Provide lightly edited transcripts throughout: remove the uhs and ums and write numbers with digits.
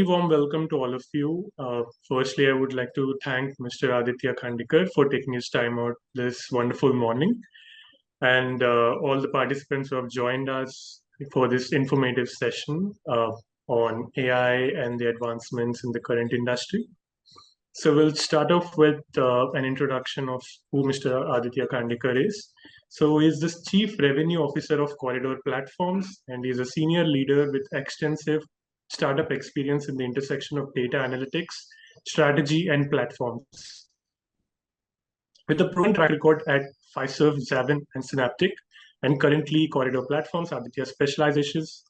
warm welcome to all of you. Firstly, I would like to thank Mr. Aditya Khandikar for taking his time out this wonderful morning, and all the participants who have joined us for this informative session on AI and the advancements in the current industry. So we'll start off with an introduction of who Mr. Aditya Khandikar is. So he's the Chief Revenue Officer of Corridor Platforms, and he's a senior leader with extensive startup experience in the intersection of data analytics, strategy, and platforms. With a proven track record at Fiserv, Zavin, and Synaptic, and currently Corridor Platforms, Aditya specializes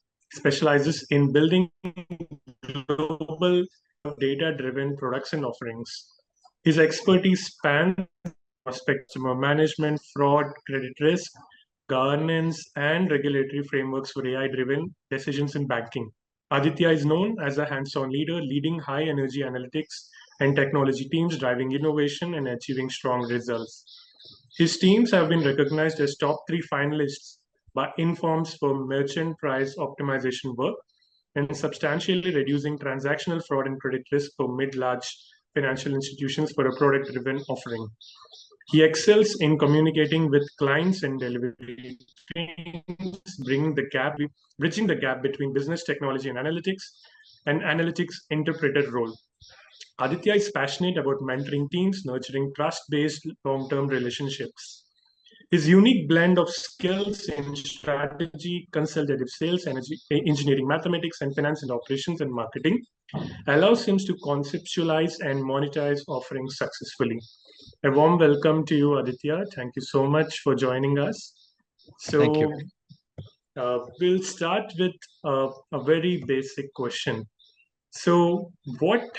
in building global data-driven products and offerings. His expertise spans customer management, fraud, credit risk, governance, and regulatory frameworks for AI-driven decisions in banking. Aditya is known as a hands-on leader, leading high-energy analytics and technology teams, driving innovation and achieving strong results. His teams have been recognized as top 3 finalists by Informs for merchant price optimization work and substantially reducing transactional fraud and credit risk for mid-large financial institutions for a product-driven offering. He excels in communicating with clients and delivery teams, bridging the gap between business technology and analytics interpreter role. Aditya is passionate about mentoring teams, nurturing trust-based long-term relationships. His unique blend of skills in strategy, consultative sales, engineering, mathematics, and finance and operations and marketing allows him to conceptualize and monetize offerings successfully. A warm welcome to you, Aditya. Thank you so much for joining us. Thank you. We'll start with a very basic question. So, what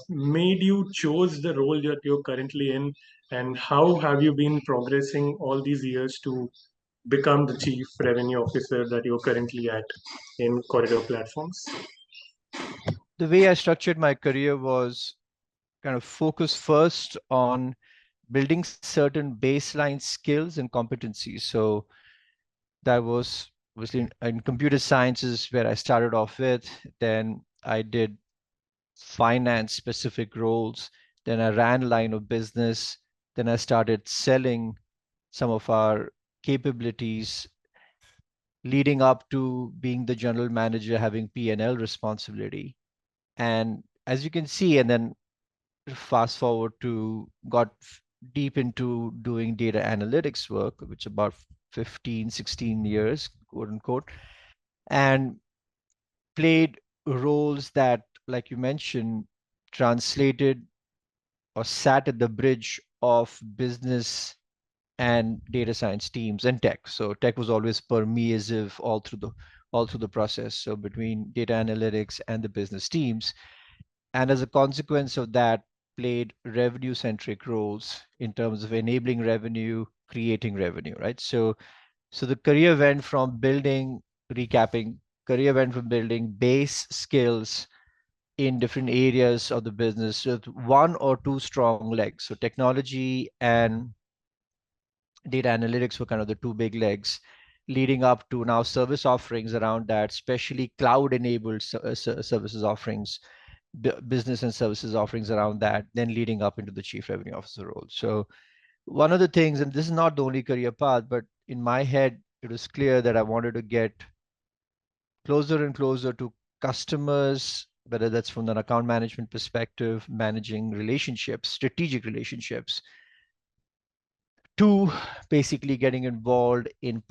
made you chose the role that you're currently in, and how have you been progressing all these years to become the Chief Revenue Officer that you're currently at in Corridor Platforms? The way I structured my career was kind of focus first on building certain baseline skills and competencies. So that was obviously in computer sciences where I started off with. Then I did finance specific roles. Then I ran a line of business. Then I started selling some of our capabilities, leading up to being the general manager, having P&L responsibility. And as you can see, and then fast forward to got deep into doing data analytics work, which about 15, 16 years, quote unquote, and played roles that, like you mentioned, translated or sat at the bridge of business and data science teams and tech. So tech was always permeasive all through the process. So between data analytics and the business teams. And as a consequence of that, played revenue-centric roles in terms of enabling revenue, creating revenue, right? So the career went from building base skills in different areas of the business with 1 or 2 strong legs. So technology and data analytics were kind of the 2 big legs, leading up to now service offerings around that, especially cloud-enabled services offerings, business and services offerings around that, then leading up into the Chief Revenue Officer role. So one of the things, and this is not the only career path, but in my head, it was clear that I wanted to get closer and closer to customers, whether that's from an account management perspective, managing relationships, strategic relationships, to basically getting involved in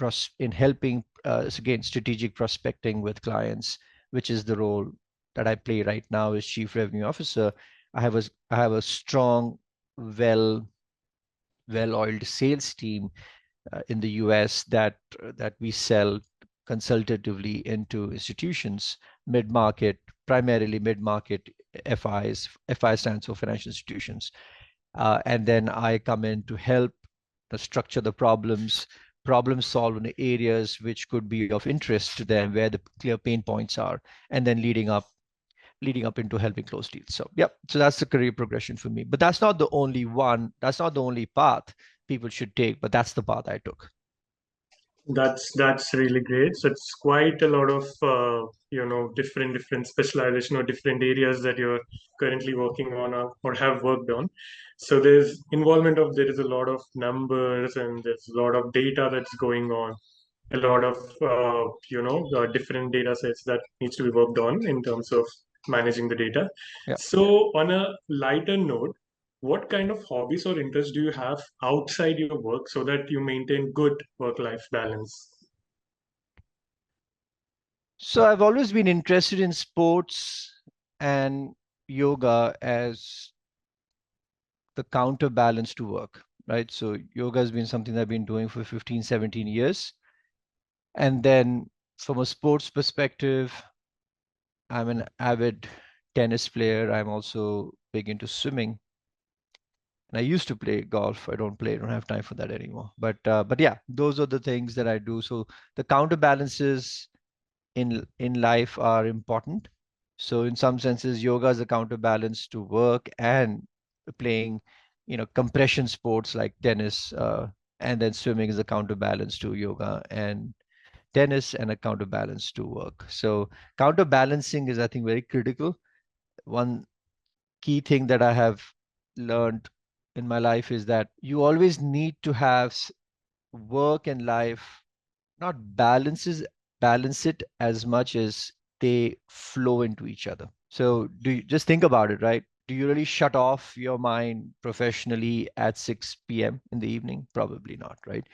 helping, again, strategic prospecting with clients, which is the role that I play right now as Chief Revenue Officer. I have a strong, well-oiled sales team in the US that we sell consultatively into institutions, primarily mid-market FIs. FI stands for financial institutions. And then I come in to help structure the problem solve in areas which could be of interest to them, where the clear pain points are, and then leading up into helping close deals. So so that's the career progression for me. But that's not the only path people should take, but that's the path I took. That's really great. So it's quite a lot of different specialization or different areas that you're currently working on or have worked on. So there is a lot of numbers and there's a lot of data that's going on, a lot of different data sets that needs to be worked on in terms of managing the data. Yeah. So on a lighter note, what kind of hobbies or interests do you have outside your work so that you maintain good work-life balance? So I've always been interested in sports and yoga as the counterbalance to work, right? So yoga has been something that I've been doing for 15, 17 years. And then from a sports perspective, I'm an avid tennis player. I'm also big into swimming. And I used to play golf. I don't have time for that anymore. But yeah, those are the things that I do. So the counterbalances in life are important. So in some senses, yoga is a counterbalance to work and playing, compression sports like tennis, and then swimming is a counterbalance to yoga and tennis and a counterbalance to work. So counterbalancing is, I think, very critical. One key thing that I have learned in my life is that you always need to have work and life not balance it as much as they flow into each other. So do you just think about it, right? Do you really shut off your mind professionally at 6 p.m. in the evening? Probably not, right?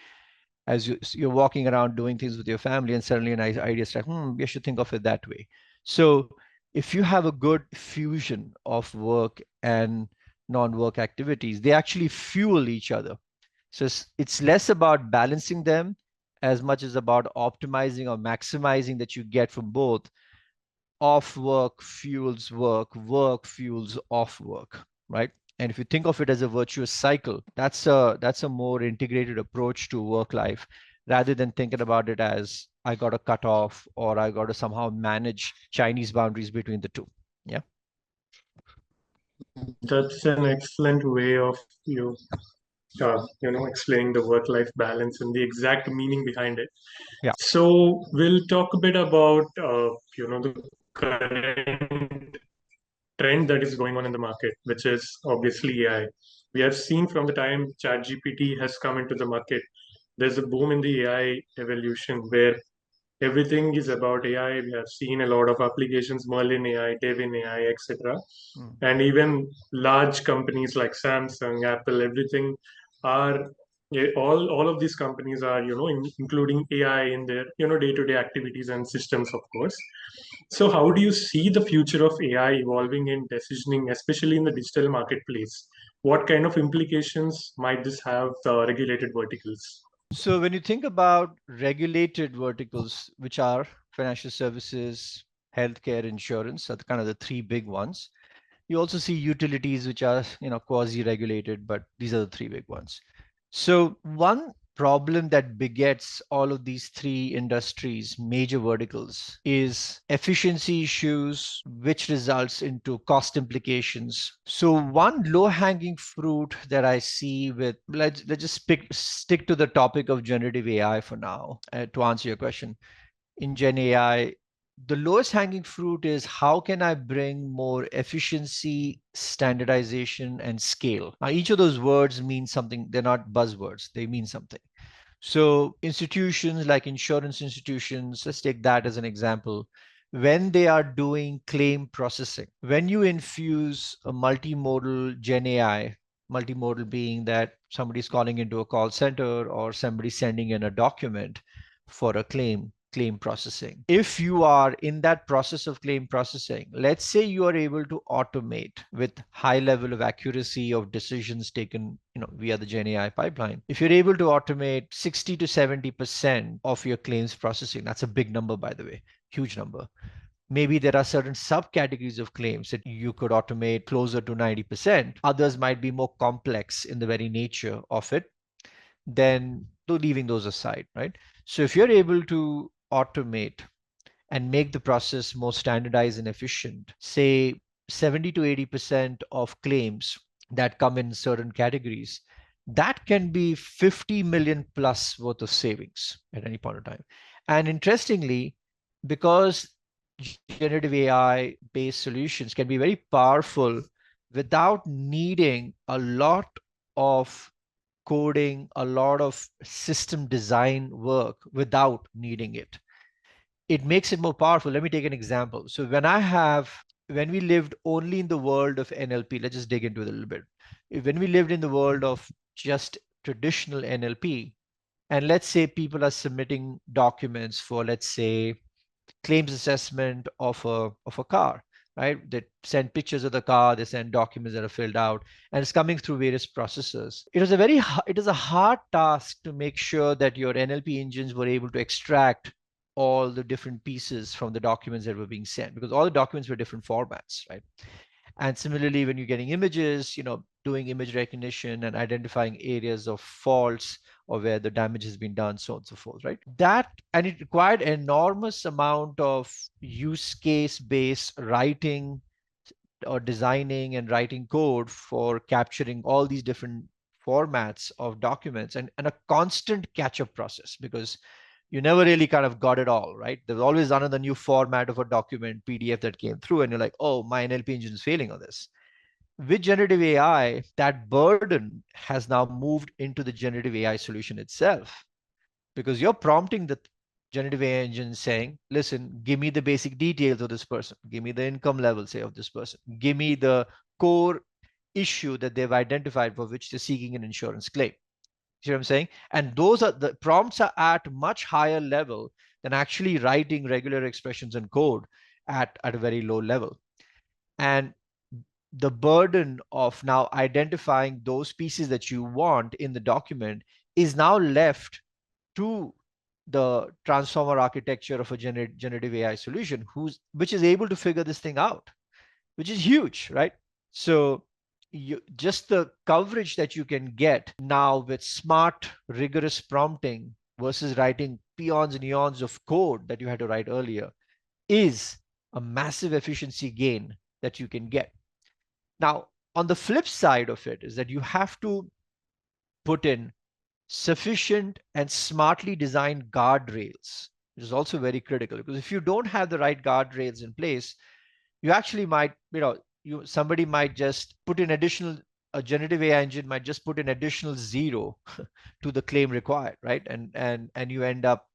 As you're walking around doing things with your family and suddenly an idea strikes, we should think of it that way. So if you have a good fusion of work and non-work activities, they actually fuel each other. So it's less about balancing them as much as about optimizing or maximizing that you get from both. Off work fuels work, work fuels off work, right? And if you think of it as a virtuous cycle, that's a more integrated approach to work life rather than thinking about it as I got to cut off or I got to somehow manage Chinese boundaries between the two. Yeah. That's an excellent way of explaining the work-life balance and the exact meaning behind it. Yeah. So we'll talk a bit about the current trend that is going on in the market, which is obviously AI. We have seen from the time ChatGPT has come into the market, there's a boom in the AI evolution where everything is about AI. We have seen a lot of applications, Merlin AI, Devin AI, etc. Mm. And even large companies like Samsung, Apple, everything are all of these companies are including AI in their day-to-day activities and systems, of course. So how do you see the future of AI evolving in decisioning, especially in the digital marketplace? What kind of implications might this have regulated verticals? So when you think about regulated verticals, which are financial services, healthcare, insurance, are the kind of the three big ones. You also see utilities, which are, quasi-regulated, but these are the three big ones. So one problem that begets all of these three industries, major verticals, is efficiency issues, which results into cost implications. So one low-hanging fruit that I see with, let's just stick to the topic of generative AI for now, to answer your question. In Gen AI, the lowest hanging fruit is how can I bring more efficiency, standardization, and scale? Now, each of those words means something. They're not buzzwords, they mean something. So, institutions like insurance institutions, let's take that as an example. When they are doing claim processing, when you infuse a multimodal Gen AI, multimodal being that somebody's calling into a call center or somebody sending in a document for a claim processing. If you are in that process of claim processing, let's say you are able to automate with high level of accuracy of decisions taken, via the Gen AI pipeline. If you're able to automate 60 to 70% of your claims processing, that's a big number, by the way, huge number. Maybe there are certain subcategories of claims that you could automate closer to 90%. Others might be more complex in the very nature of it. Then leaving those aside, right? So if you're able to automate and make the process more standardized and efficient, say 70 to 80% of claims that come in certain categories that can be 50 million plus worth of savings at any point in time. And interestingly, because generative AI based solutions can be very powerful without needing a lot of coding, a lot of system design work without needing it, it makes it more powerful. Let me take an example. So when we lived only in the world of NLP, let's just dig into it a little bit. When we lived in the world of just traditional NLP, and let's say people are submitting documents for, let's say, claims assessment of a car, right? They send pictures of the car, they send documents that are filled out, and it's coming through various processes. It is a hard task to make sure that your NLP engines were able to extract all the different pieces from the documents that were being sent, because all the documents were different formats, right? And similarly, when you're getting images, doing image recognition and identifying areas of faults or where the damage has been done, so on and so forth, right? And it required enormous amount of use case based writing or designing and writing code for capturing all these different formats of documents, and a constant catch up process, because you never really kind of got it all right. There's always another new format of a document PDF that came through, and you're like, oh, my NLP engine is failing on this. With generative AI, that burden has now moved into the generative AI solution itself, because you're prompting the generative AI engine saying, listen, give me the basic details of this person, give me the income level, say, of this person, give me the core issue that they've identified for which they're seeking an insurance claim. See what I'm saying? And those are the prompts are at much higher level than actually writing regular expressions in code at a very low level. And the burden of now identifying those pieces that you want in the document is now left to the transformer architecture of a generative AI solution, which is able to figure this thing out, which is huge, right? So just the coverage that you can get now with smart, rigorous prompting versus writing peons and eons of code that you had to write earlier is a massive efficiency gain that you can get. Now, on the flip side of it is that you have to put in sufficient and smartly designed guardrails, which is also very critical, because if you don't have the right guardrails in place, you actually might, somebody might just put in a generative AI engine might just put an additional zero to the claim required, right? And you end up,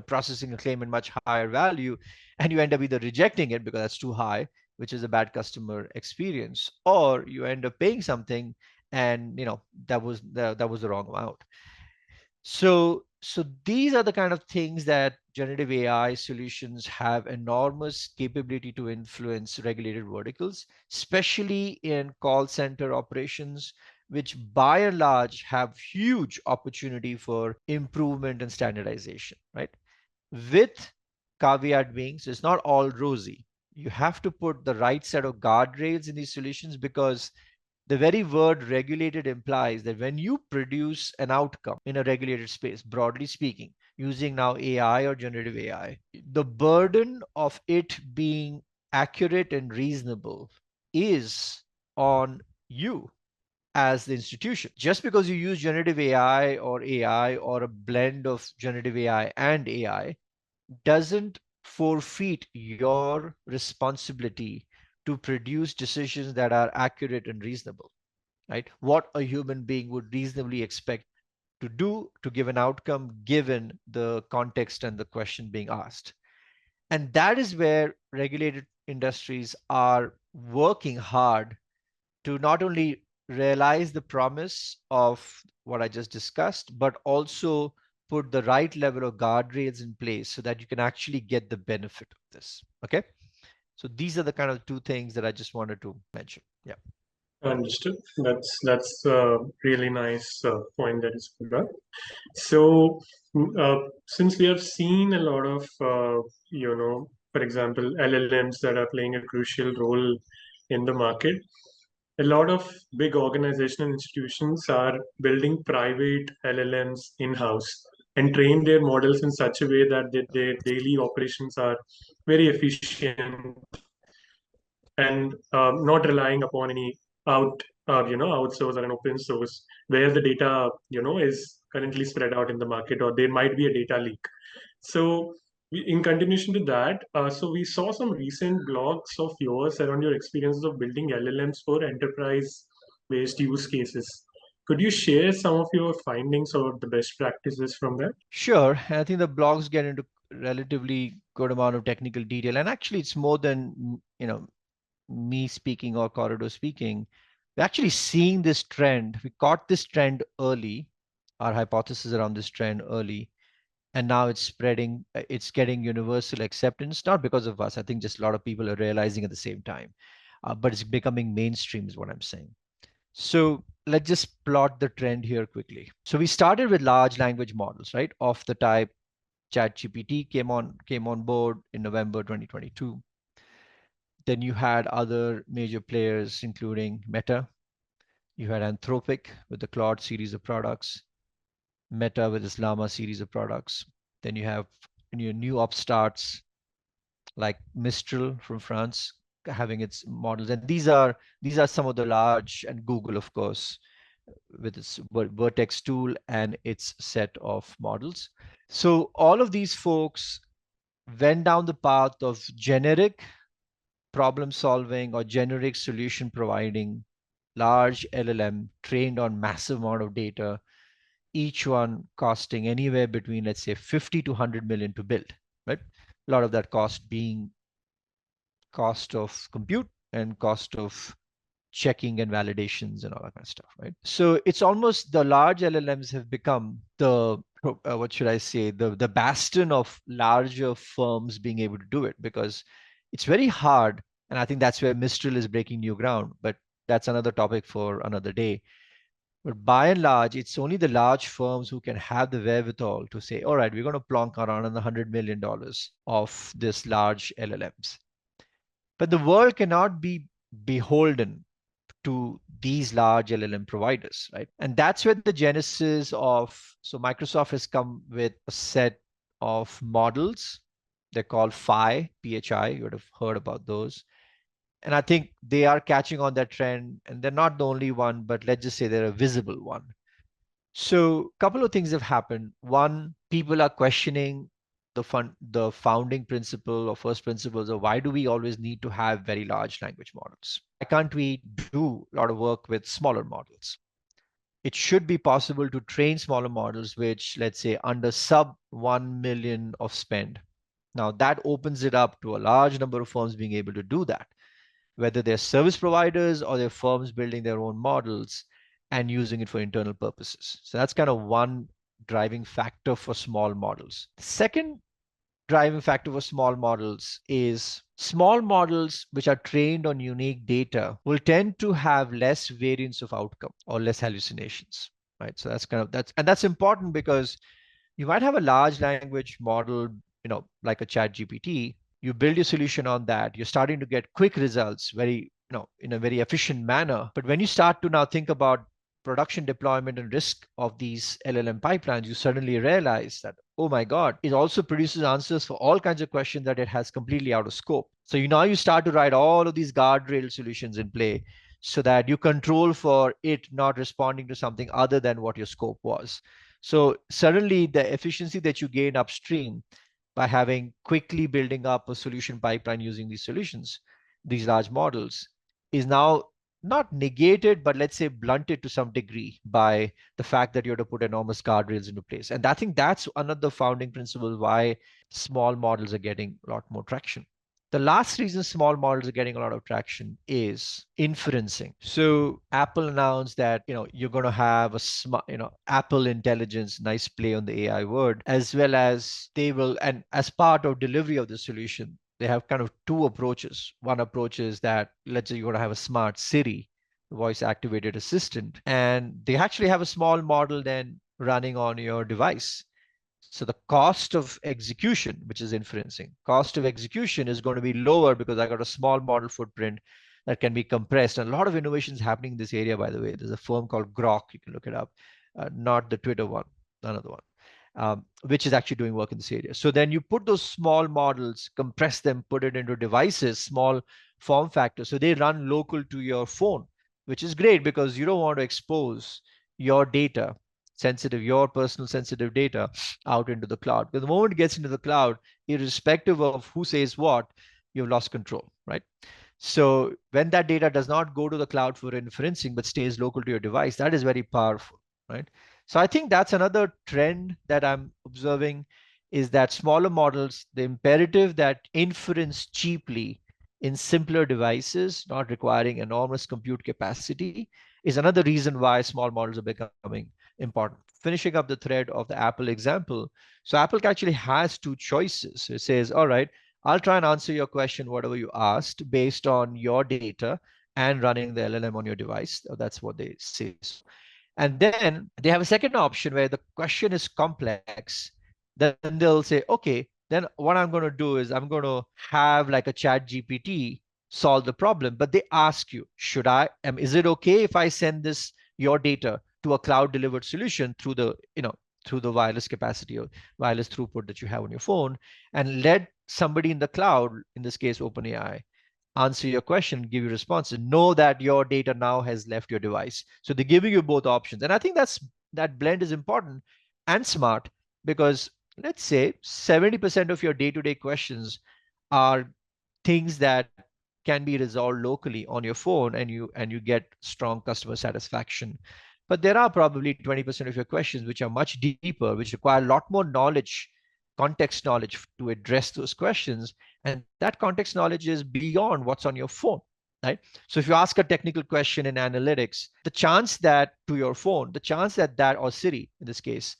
processing a claim in much higher value, and you end up either rejecting it because that's too high, which is a bad customer experience, or you end up paying something and that was the wrong amount. So these are the kind of things that generative AI solutions have enormous capability to influence regulated verticals, especially in call center operations, which by and large have huge opportunity for improvement and standardization, right? With caveat being, so it's not all rosy. You have to put the right set of guardrails in these solutions, because the very word regulated implies that when you produce an outcome in a regulated space, broadly speaking, using now AI or generative AI, the burden of it being accurate and reasonable is on you as the institution. Just because you use generative AI or a blend of generative AI and AI doesn't forfeit your responsibility to produce decisions that are accurate and reasonable, right? What a human being would reasonably expect to do to give an outcome given the context and the question being asked. And that is where regulated industries are working hard to not only realize the promise of what I just discussed, but also put the right level of guardrails in place so that you can actually get the benefit of this. Okay. So these are the kind of two things that I just wanted to mention. Yeah. Understood. That's a really nice point that is put up. So, since we have seen a lot of, for example, LLMs that are playing a crucial role in the market, a lot of big organizational institutions are building private LLMs in-house and train their models in such a way that their daily operations are very efficient and not relying upon any outsource or an open source, where the data, is currently spread out in the market, or there might be a data leak. So, in continuation to that, so we saw some recent blogs of yours around your experiences of building LLMs for enterprise-based use cases. Could you share some of your findings or the best practices from that? Sure. And I think the blogs get into relatively good amount of technical detail. And actually, it's more than, me speaking or Corridor speaking. We're actually seeing this trend. We caught this trend early, our hypothesis around this trend early, and now it's spreading. It's getting universal acceptance, not because of us. I think just a lot of people are realizing at the same time, but it's becoming mainstream, is what I'm saying. So let's just plot the trend here quickly. So we started with large language models, right? Of the type ChatGPT came on board in November 2022. Then you had other major players, including Meta. You had Anthropic with the Claude series of products, Meta with its Llama series of products. Then you have your new upstarts like Mistral from France having its models, and these are some of the large, and Google, of course, with its Vertex tool and its set of models. So all of these folks went down the path of generic problem solving or generic solution providing large LLM trained on massive amount of data, each one costing anywhere between, let's say, 50 to 100 million to build, right? A lot of that cost being cost of compute and cost of checking and validations and all that kind of stuff, right? So it's almost the large LLMs have become the what should I say, the bastion of larger firms being able to do it, because it's very hard. And I think that's where Mistral is breaking new ground, but that's another topic for another day. But by and large, it's only the large firms who can have the wherewithal to say, all right, we're going to plonk around $100 million of this large LLMs. But the world cannot be beholden to these large LLM providers, right? And that's where the genesis of, so Microsoft has come with a set of models. They're called Phi, PHI. You would have heard about those. And I think they are catching on that trend, and they're not the only one, but let's just say they're a visible one. So a couple of things have happened. One, people are questioning the founding principle or first principles of why do we always need to have very large language models? Why can't we do a lot of work with smaller models? It should be possible to train smaller models, which, let's say, under sub 1 million of spend. Now that opens it up to a large number of firms being able to do that, whether they're service providers or they're firms building their own models and using it for internal purposes. So that's kind of one driving factor for small models. The second driving factor for small models is small models which are trained on unique data will tend to have less variance of outcome or less hallucinations, right? So that's important, because you might have a large language model, like a chat GPT. You build your solution on that, you're starting to get quick results in a very efficient manner. But when you start to now think about production deployment and risk of these LLM pipelines, you suddenly realize that, oh my God, it also produces answers for all kinds of questions that it has completely out of scope. So you start to write all of these guardrail solutions in play so that you control for it not responding to something other than what your scope was. So suddenly the efficiency that you gain upstream by having quickly building up a solution pipeline using these solutions, these large models, is now not negated, but let's say blunted to some degree by the fact that you have to put enormous guardrails into place. And I think that's another founding principle why small models are getting a lot more traction. The last reason small models are getting a lot of traction is inferencing. So Apple announced that, you're going to have a smart, Apple Intelligence, nice play on the AI word, as well as they will, and as part of delivery of the solution, they have kind of two approaches. One approach is that, let's say you're going to have a smart Siri, voice activated assistant, and they actually have a small model then running on your device. So the cost of execution, which is inferencing, cost of execution is going to be lower because I got a small model footprint that can be compressed. And a lot of innovations happening in this area, by the way. There's a firm called Grok, you can look it up, not the Twitter one, another one, which is actually doing work in this area. So then you put those small models, compress them, put it into devices, small form factor. So they run local to your phone. which is great because you don't want to expose your data, your personal sensitive data out into the cloud. Because the moment it gets into the cloud, irrespective of who says what, you've lost control, right? So when that data does not go to the cloud for inferencing, but stays local to your device, that is very powerful, right? So I think that's another trend that I'm observing is that smaller models, the imperative that inference cheaply in simpler devices, not requiring enormous compute capacity, is another reason why small models are becoming important. Finishing up the thread of the Apple example. So Apple actually has two choices. It says, all right, I'll try and answer your question, whatever you asked, based on your data and running the LLM on your device. That's what they say. And then they have a second option where the question is complex. Then they'll say, okay, then what I'm going to do is I'm going to have like a chat GPT solve the problem. But they ask you, is it okay if I send this, your data to a cloud delivered solution through the, through the wireless capacity or wireless throughput that you have on your phone, and let somebody in the cloud, in this case, OpenAI, answer your question, give you responses, know that your data now has left your device. So they're giving you both options. And I think that blend is important and smart because let's say 70% of your day-to-day questions are things that can be resolved locally on your phone and you get strong customer satisfaction. But there are probably 20% of your questions which are much deeper, which require a lot more knowledge, context knowledge to address those questions. And that context knowledge is beyond what's on your phone, right? So if you ask a technical question in analytics, the chance that to your phone, the chance that, or Siri in this case,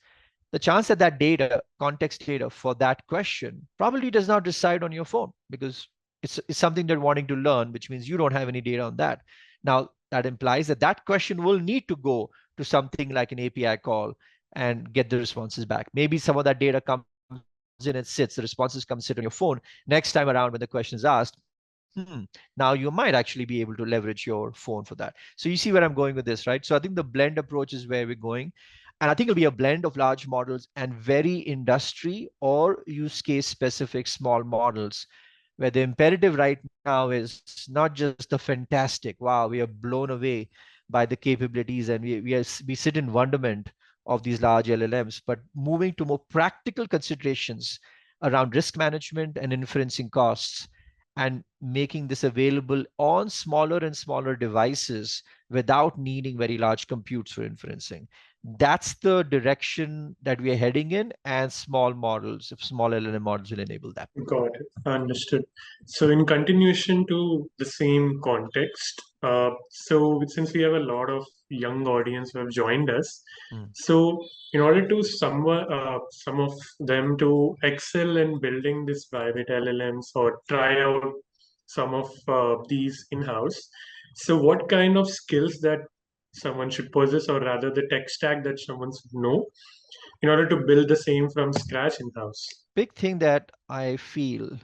the chance that that data, context data for that question probably does not reside on your phone because it's something they're wanting to learn, which means you don't have any data on that. Now, that implies that that question will need to go to something like an API call and get the responses back. Maybe some of that data comes in and sits, the responses come sit on your phone. Next time around when the question is asked, now you might actually be able to leverage your phone for that. So you see where I'm going with this, right? So I think the blend approach is where we're going. And I think it'll be a blend of large models and very industry or use case specific small models, where the imperative right now is not just the fantastic, wow, we are blown away by the capabilities and we sit in wonderment of these large LLMs, but moving to more practical considerations around risk management and inferencing costs and making this available on smaller and smaller devices without needing very large computes for inferencing. That's the direction that we are heading in, and small models, if small LLM models will enable that. Got it. Understood. So, in continuation to the same context, so since we have a lot of young audience who have joined us, so in order to some of them to excel in building this private LLMs or try out some of these in-house, so what kind of skills that someone should possess, or rather the tech stack that someone should know in order to build the same from scratch in-house? Big thing that I feel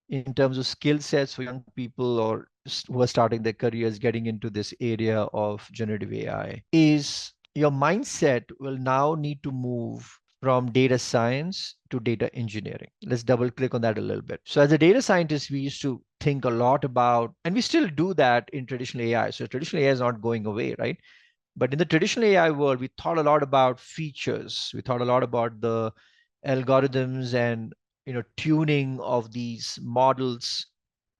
in terms of skill sets for young people or who are starting their careers getting into this area of generative AI is your mindset will now need to move from data science to data engineering. Let's double click on that a little bit. So as a data scientist, we used to think a lot about, and we still do that in traditional AI. So traditional AI is not going away, right? But in the traditional AI world, we thought a lot about features. We thought a lot about the algorithms and tuning of these models.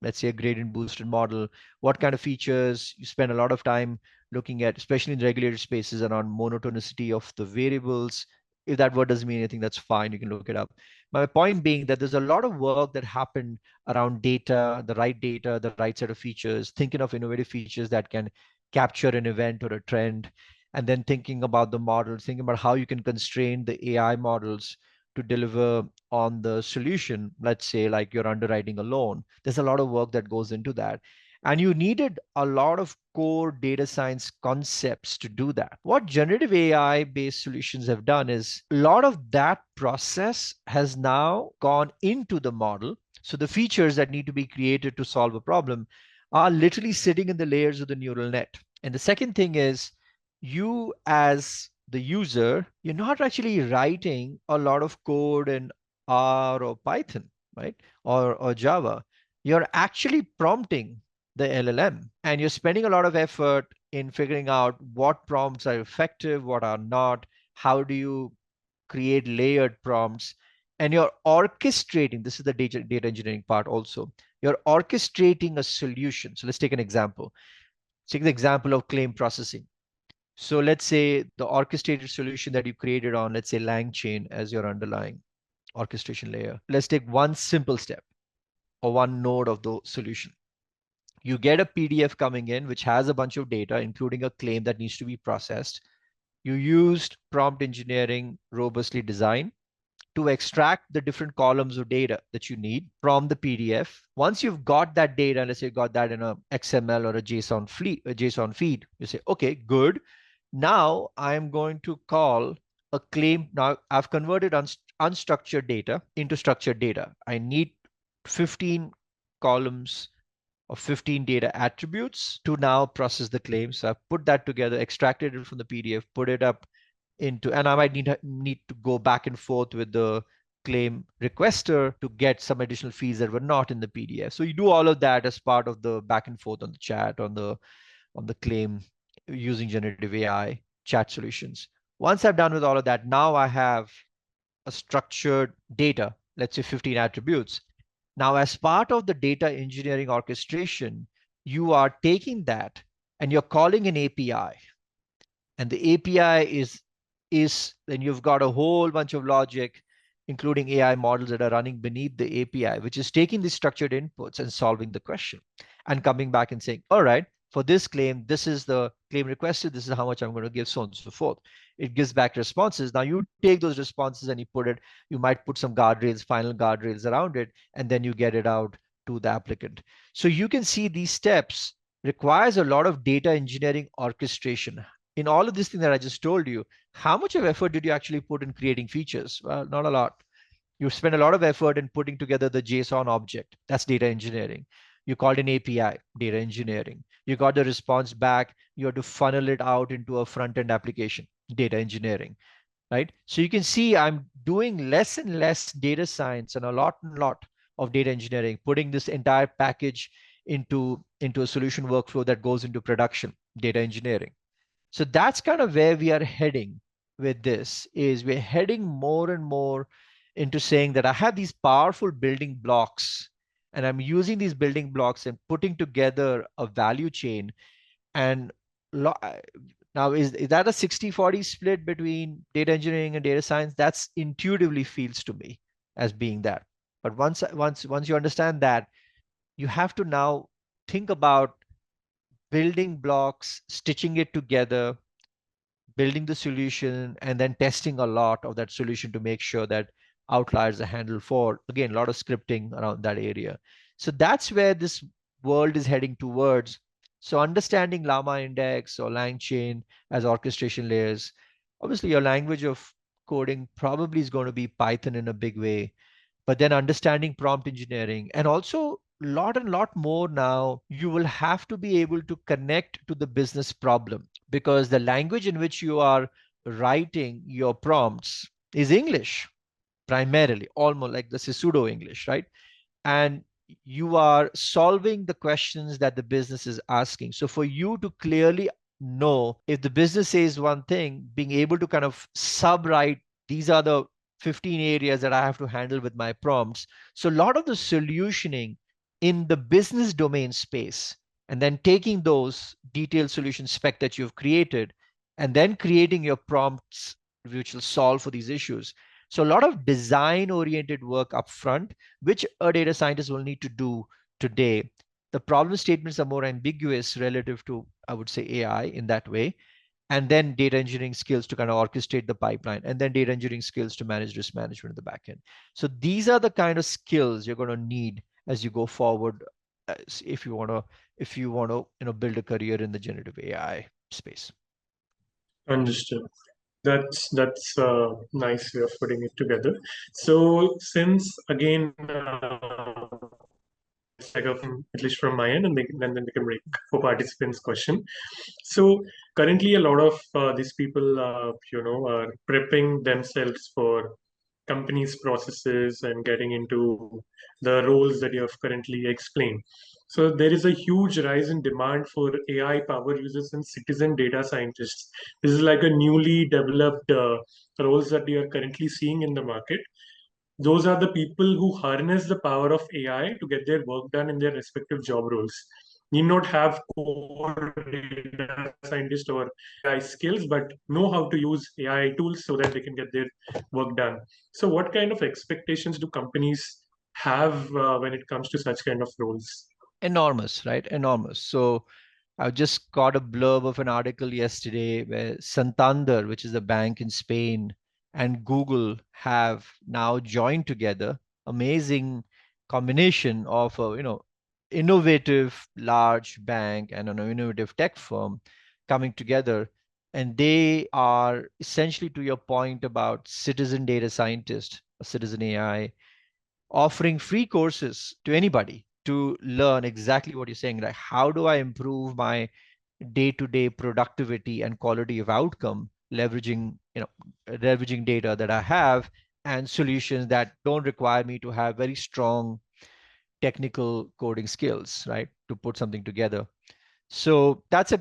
Let's say a gradient boosted model. What kind of features? You spend a lot of time looking at, especially in regulated spaces, around monotonicity of the variables. If that word doesn't mean anything, that's fine. You can look it up. My point being that there's a lot of work that happened around data, the right set of features, thinking of innovative features that can capture an event or a trend, and then thinking about the models, thinking about how you can constrain the AI models to deliver on the solution. Let's say like you're underwriting a loan. There's a lot of work that goes into that. And you needed a lot of core data science concepts to do that. What generative AI based solutions have done is a lot of that process has now gone into the model. So the features that need to be created to solve a problem are literally sitting in the layers of the neural net. And the second thing is, you as the user, you're not actually writing a lot of code in R or Python, right? Or Java. You're actually prompting the LLM and you're spending a lot of effort in figuring out what prompts are effective, what are not, how do you create layered prompts, and you're orchestrating. This is the data engineering part also. You're orchestrating a solution. So let's take an example. Take the example of claim processing. So let's say the orchestrated solution that you created on, let's say LangChain as your underlying orchestration layer. Let's take one simple step or one node of the solution. You get a PDF coming in, which has a bunch of data, including a claim that needs to be processed. You used prompt engineering robustly designed to extract the different columns of data that you need from the PDF. Once you've got that data, let's say you got that in a XML or a JSON feed, you say, okay, good. Now I'm going to call a claim. Now I've converted unstructured data into structured data. I need 15 columns of 15 data attributes to now process the claim. So I've put that together, extracted it from the PDF, put it up into, and I might need to go back and forth with the claim requester to get some additional fees that were not in the PDF. So you do all of that as part of the back and forth on the chat, on the claim using generative AI chat solutions. Once I've done with all of that, now I have a structured data, let's say 15 attributes. Now, as part of the data engineering orchestration, you are taking that and you're calling an API. And the API is then you've got a whole bunch of logic, including AI models that are running beneath the API, which is taking the structured inputs and solving the question and coming back and saying, all right, for this claim, this is the claim requested, this is how much I'm going to give, so on and so forth. It gives back responses. Now you take those responses and you might put some guardrails, final guardrails around it, and then you get it out to the applicant. So you can see these steps requires a lot of data engineering orchestration. In all of this thing that I just told you, how much of effort did you actually put in creating features? Well, not a lot. You spend a lot of effort in putting together the JSON object. That's data engineering. You called an API, data engineering. You got the response back. You have to funnel it out into a front-end application, data engineering, right? So you can see I'm doing less and less data science and a lot of data engineering, putting this entire package into a solution workflow that goes into production, data engineering. So that's kind of where we are heading with this, is we're heading more and more into saying that I have these powerful building blocks and I'm using these building blocks and putting together a value chain. And now is that a 60-40 split between data engineering and data science? That's intuitively feels to me as being that. But once you understand that, you have to now think about building blocks, stitching it together, building the solution, and then testing a lot of that solution to make sure that outliers are handled for. Again, a lot of scripting around that area. So that's where this world is heading towards. So understanding Llama Index or LangChain as orchestration layers, obviously your language of coding probably is going to be Python in a big way, but then understanding prompt engineering, and also lot more now, you will have to be able to connect to the business problem, because the language in which you are writing your prompts is English primarily, almost like this is pseudo English, right? And you are solving the questions that the business is asking. So for you to clearly know if the business says one thing, being able to kind of sub-write, these are the 15 areas that I have to handle with my prompts. So a lot of the solutioning in the business domain space, and then taking those detailed solution spec that you've created, and then creating your prompts which will solve for these issues. So a lot of design oriented work upfront, which a data scientist will need to do today. The problem statements are more ambiguous relative to, I would say, AI in that way. And then data engineering skills to kind of orchestrate the pipeline, and then data engineering skills to manage risk management in the back end. So these are the kind of skills you're going to need as you go forward, if you want to build a career in the generative AI space. Understood. That's a nice way of putting it together. So since again, it's like at least from my end, and then we can break for participants' question. So currently, a lot of these people, are prepping themselves for companies' processes and getting into the roles that you have currently explained. So there is a huge rise in demand for AI power users and citizen data scientists. This is like a newly developed roles that we are currently seeing in the market. Those are the people who harness the power of AI to get their work done in their respective job roles. Need not have core data scientist or AI skills, but know how to use AI tools so that they can get their work done. So, what kind of expectations do companies have when it comes to such kind of roles? Enormous, right? Enormous. So I just got a blurb of an article yesterday where Santander, which is a bank in Spain, and Google have now joined together. Amazing combination of a innovative large bank and an innovative tech firm coming together. And they are essentially, to your point about citizen data scientist, citizen AI, offering free courses to anybody to learn exactly what you're saying. Like, how do I improve my day-to-day productivity and quality of outcome, leveraging data that I have and solutions that don't require me to have very strong technical coding skills, right? To put something together. So that's a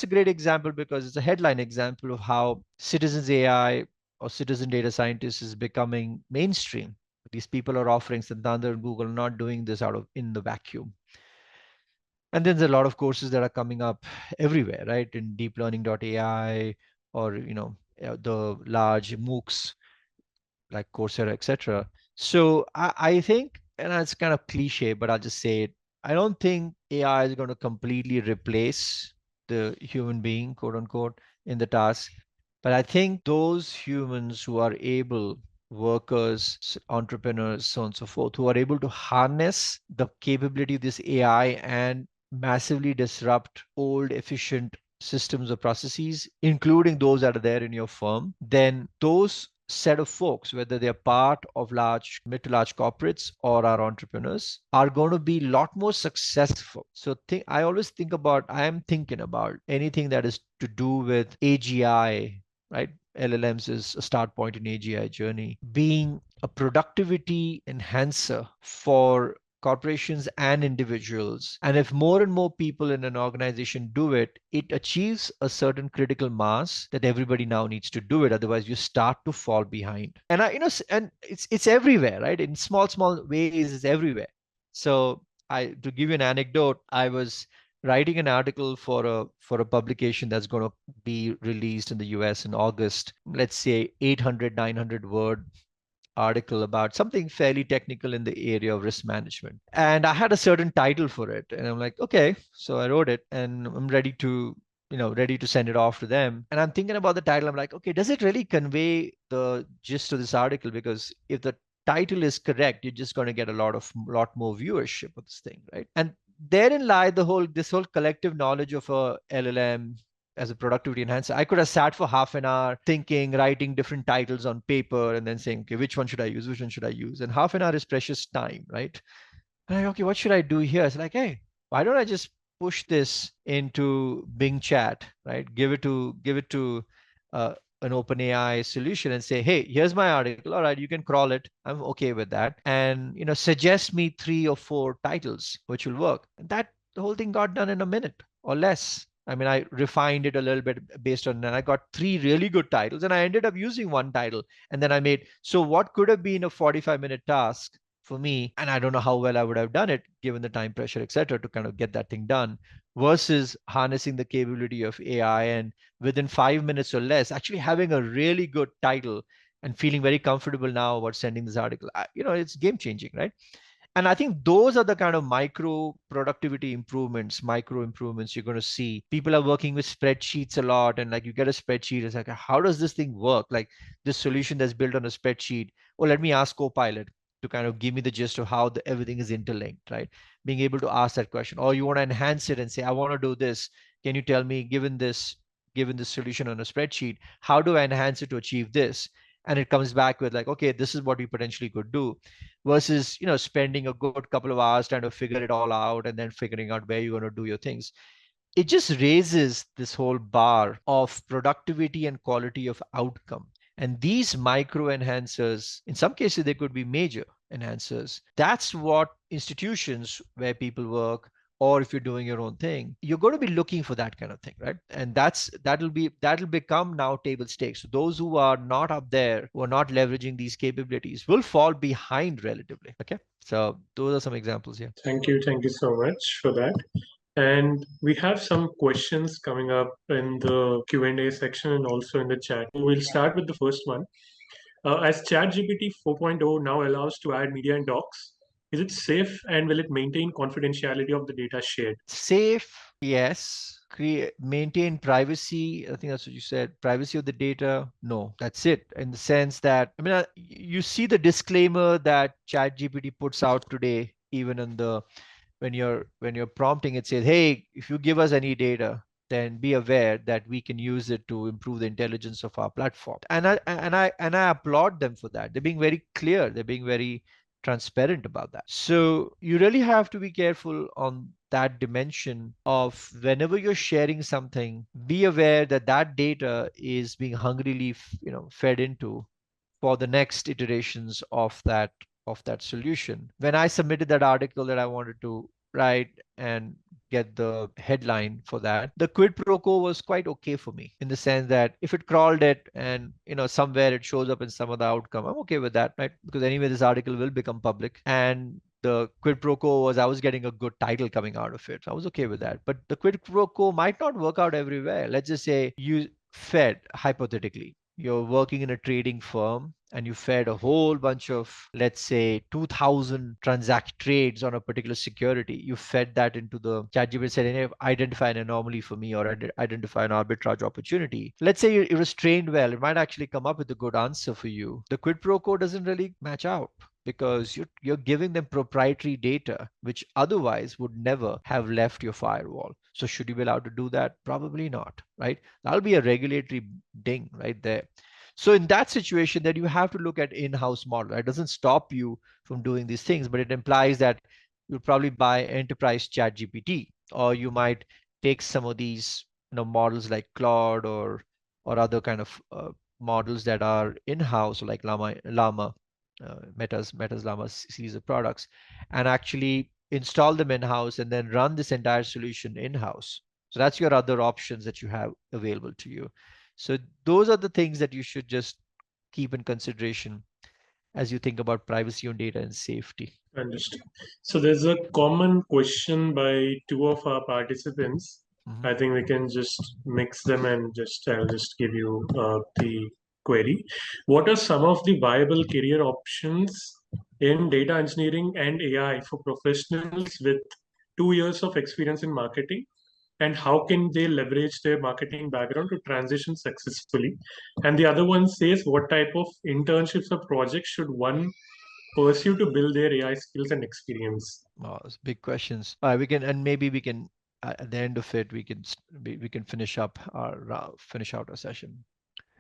great example because it's a headline example of how citizens AI or citizen data scientists is becoming mainstream. These people are offering Santander and Google are not doing this out of in the vacuum. And then there's a lot of courses that are coming up everywhere, right? In deeplearning.ai or the large MOOCs like Coursera, etc. So I think, and it's kind of cliche, but I'll just say it. I don't think AI is going to completely replace the human being, quote unquote, in the task. But I think those humans who are able, workers, entrepreneurs, so on and so forth, who are able to harness the capability of this AI and massively disrupt old, efficient systems or processes, including those that are there in your firm, then those set of folks, whether they're part of large, mid to large corporates or are entrepreneurs, are going to be a lot more successful. So I am thinking about anything that is to do with AGI, right? LLMs is a start point in AGI journey, being a productivity enhancer for corporations and individuals. And if more and more people in an organization do it, it achieves a certain critical mass that everybody now needs to do it. Otherwise, you start to fall behind. And and it's everywhere, right? In small ways, it's everywhere. So to give you an anecdote, I was writing an article for a publication that's going to be released in the US in August. Let's say 800, 900 word article about something fairly technical in the area of risk management. And I had a certain title for it. And I'm like, okay. So I wrote it and I'm ready to send it off to them. And I'm thinking about the title. I'm like, okay, does it really convey the gist of this article? Because if the title is correct, you're just going to get a lot more viewership of this thing, right? And therein lie this whole collective knowledge of a LLM as a productivity enhancer. I could have sat for half an hour thinking, writing different titles on paper, and then saying, okay, which one should I use? Which one should I use? And half an hour is precious time, right? And I'm like, okay, what should I do here? It's like, hey, why don't I just push this into Bing Chat, right? Give it to uh, an OpenAI solution and say, hey, here's my article. All right, you can crawl it. I'm okay with that. And suggest me 3 or 4 titles which will work. And that the whole thing got done in a minute or less. I mean, I refined it a little bit based on, and I got 3 really good titles, and I ended up using one title. And then I made, so what could have been a 45-minute task for me, and I don't know how well I would have done it given the time pressure, etc., to kind of get that thing done, versus harnessing the capability of AI and within 5 minutes or less, actually having a really good title and feeling very comfortable now about sending this article. It's game changing, right? And I think those are the kind of micro productivity improvements, micro improvements you're going to see. People are working with spreadsheets a lot, and like you get a spreadsheet, it's like, how does this thing work? Like this solution that's built on a spreadsheet. Or let me ask Copilot to kind of give me the gist of how everything is interlinked, right? Being able to ask that question. Or you want to enhance it and say, I want to do this. Can you tell me, given this solution on a spreadsheet, how do I enhance it to achieve this? And it comes back with like, okay, this is what we potentially could do, versus spending a good couple of hours trying to figure it all out and then figuring out where you're going to do your things. It just raises this whole bar of productivity and quality of outcome. And these micro enhancers, in some cases they could be major enhancers. That's what institutions where people work, or if you're doing your own thing, you're going to be looking for that kind of thing, right? And that'll become now table stakes. So those who are not up there, who are not leveraging these capabilities, will fall behind relatively. Okay, so those are some examples here. Thank you. Thank you so much for that. And we have some questions coming up in the Q&A section and also in the chat. We'll start with the first one. As ChatGPT 4.0 now allows to add media and docs, is it safe and will it maintain confidentiality of the data shared? Safe, yes. Maintain privacy. I think that's what you said. Privacy of the data. No, that's it. In the sense that, I mean, you see the disclaimer that ChatGPT puts out today, even in the when you're prompting, it says, hey, if you give us any data, then be aware that we can use it to improve the intelligence of our platform. And I applaud them for that. They're being very clear. They're being very transparent about that. So you really have to be careful on that dimension of whenever you're sharing something, be aware that that data is being hungrily, fed into for the next iterations of that solution. When I submitted that article that I wanted to write and get the headline for that, the quid pro quo was quite okay for me, in the sense that if it crawled it and somewhere it shows up in some other outcome, I'm okay with that, right? Because anyway, this article will become public, and the quid pro quo was I was getting a good title coming out of it. So I was okay with that. But the quid pro quo might not work out everywhere. Let's just say you fed, hypothetically, you're working in a trading firm and you fed a whole bunch of, let's say, 2000 transact trades on a particular security. You fed that into the ChatGPT, said, hey, identify an anomaly for me, or identify an arbitrage opportunity. Let's say it was trained well, it might actually come up with a good answer for you. The quid pro quo doesn't really match out, because you're giving them proprietary data which otherwise would never have left your firewall. So should you be allowed to do that? Probably not, right? That'll be a regulatory ding right there. So in that situation, then you have to look at in-house model. It doesn't stop you from doing these things, but it implies that you'll probably buy enterprise chat GPT, or you might take some of these models like Claude or other kind of models that are in-house, like Llama, Meta's Llama series of products, and actually install them in-house and then run this entire solution in-house. So that's your other options that you have available to you. So those are the things that you should just keep in consideration as you think about privacy on data and safety. Understood. So there's a common question by two of our participants. I think we can just mix them and I'll just give you the query. What are some of the viable career options in data engineering and AI for professionals with 2 years of experience in marketing? And how can they leverage their marketing background to transition successfully? And the other one says, what type of internships or projects should one pursue to build their AI skills and experience? Oh, it's big questions. Maybe we can at the end of it we can finish out our session.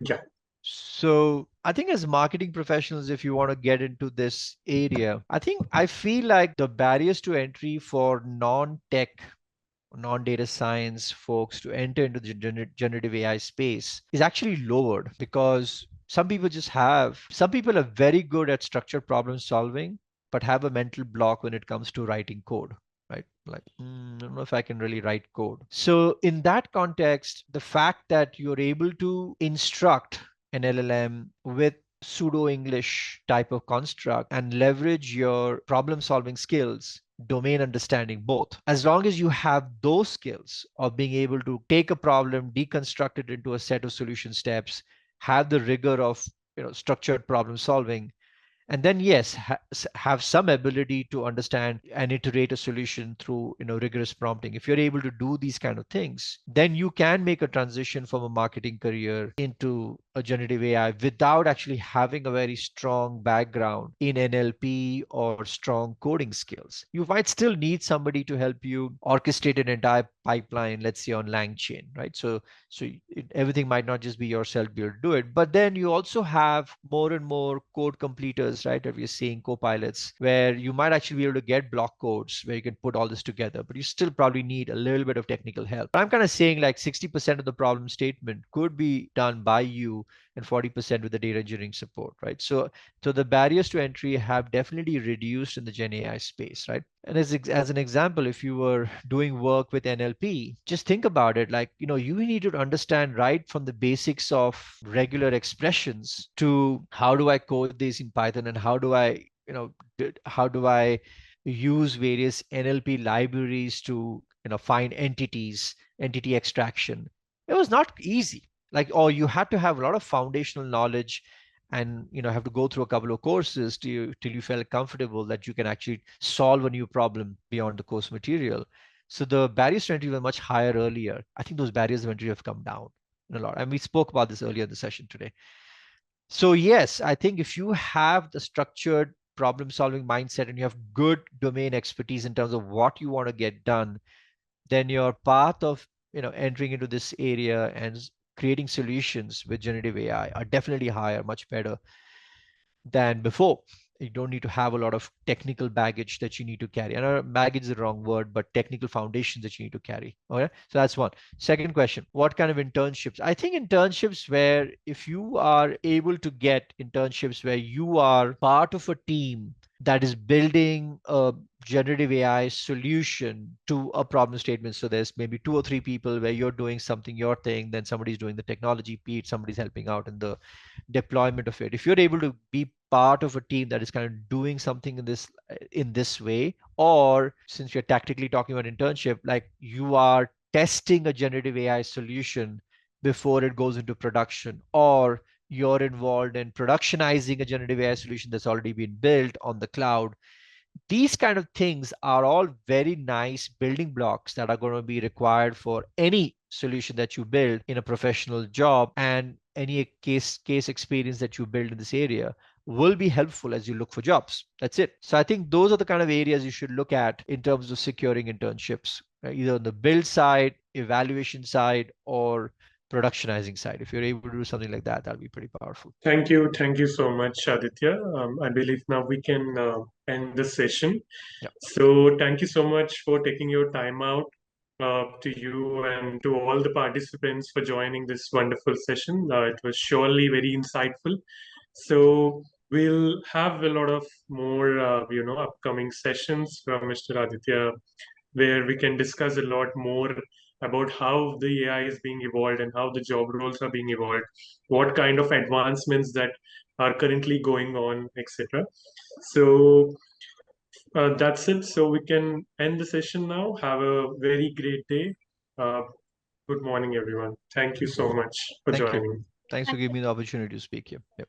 Yeah. So I think as marketing professionals, if you want to get into this area, I feel like the barriers to entry for non-tech, non-data science folks to enter into the generative AI space is actually lowered, because some people are very good at structured problem solving, but have a mental block when it comes to writing code, right? Like, I don't know if I can really write code. So in that context, the fact that you're able to instruct an LLM with pseudo English type of construct and leverage your problem solving skills, domain understanding, both, as long as you have those skills of being able to take a problem, deconstruct it into a set of solution steps, have the rigor of structured problem solving, and then yes, have some ability to understand and iterate a solution through rigorous prompting. If you're able to do these kind of things, then you can make a transition from a marketing career into a generative AI without actually having a very strong background in NLP or strong coding skills. You might still need somebody to help you orchestrate an entire pipeline, let's say on LangChain, right? So everything might not just be yourself be able to do it, but then you also have more and more code completers, right? That we're seeing copilots, where you might actually be able to get block codes where you can put all this together, but you still probably need a little bit of technical help. I'm kind of saying like 60% of the problem statement could be done by you, and 40% with the data engineering support, right? So the barriers to entry have definitely reduced in the Gen AI space, right? And as an example, if you were doing work with NLP, just think about it. Like, you need to understand right from the basics of regular expressions to how do I code this in Python, and how do I, how do I use various NLP libraries to, find entity extraction. It was not easy. Like, or you had to have a lot of foundational knowledge, and have to go through a couple of courses till you felt comfortable that you can actually solve a new problem beyond the course material. So the barriers to entry were much higher earlier. I think those barriers to entry have come down a lot, and we spoke about this earlier in the session today. So yes, I think if you have the structured problem solving mindset and you have good domain expertise in terms of what you want to get done, then your path of entering into this area and creating solutions with generative AI are definitely higher, much better than before. You don't need to have a lot of technical baggage that you need to carry. And baggage is the wrong word, but technical foundations that you need to carry. Okay, so that's one. Second question: what kind of internships? I think internships where, if you are able to get internships where you are part of a team that is building a generative AI solution to a problem statement. So there's maybe 2 or 3 people where you're doing something, your thing, then somebody's doing the technology piece, somebody's helping out in the deployment of it. If you're able to be part of a team that is kind of doing something in this way, or since you're tactically talking about internship, like you are testing a generative AI solution before it goes into production, or you're involved in productionizing a generative AI solution that's already been built on the cloud. These kind of things are all very nice building blocks that are going to be required for any solution that you build in a professional job, and any case experience that you build in this area will be helpful as you look for jobs. That's it. So I think those are the kind of areas you should look at in terms of securing internships, right? Either on the build side, evaluation side, or productionizing side. If you're able to do something like that, that'll be pretty powerful. Thank you. Thank you so much, Aditya. I believe now we can end the session. Yeah. So thank you so much for taking your time out, to you and to all the participants for joining this wonderful session. It was surely very insightful. So we'll have a lot of more, upcoming sessions from Mr. Aditya, where we can discuss a lot more about how the AI is being evolved and how the job roles are being evolved, what kind of advancements that are currently going on, etc. So that's it. So we can end the session now. Have a very great day. Uh, Good morning, everyone. Thank you so much for Thank you. joining. Thanks for giving me the opportunity to speak here. Yep.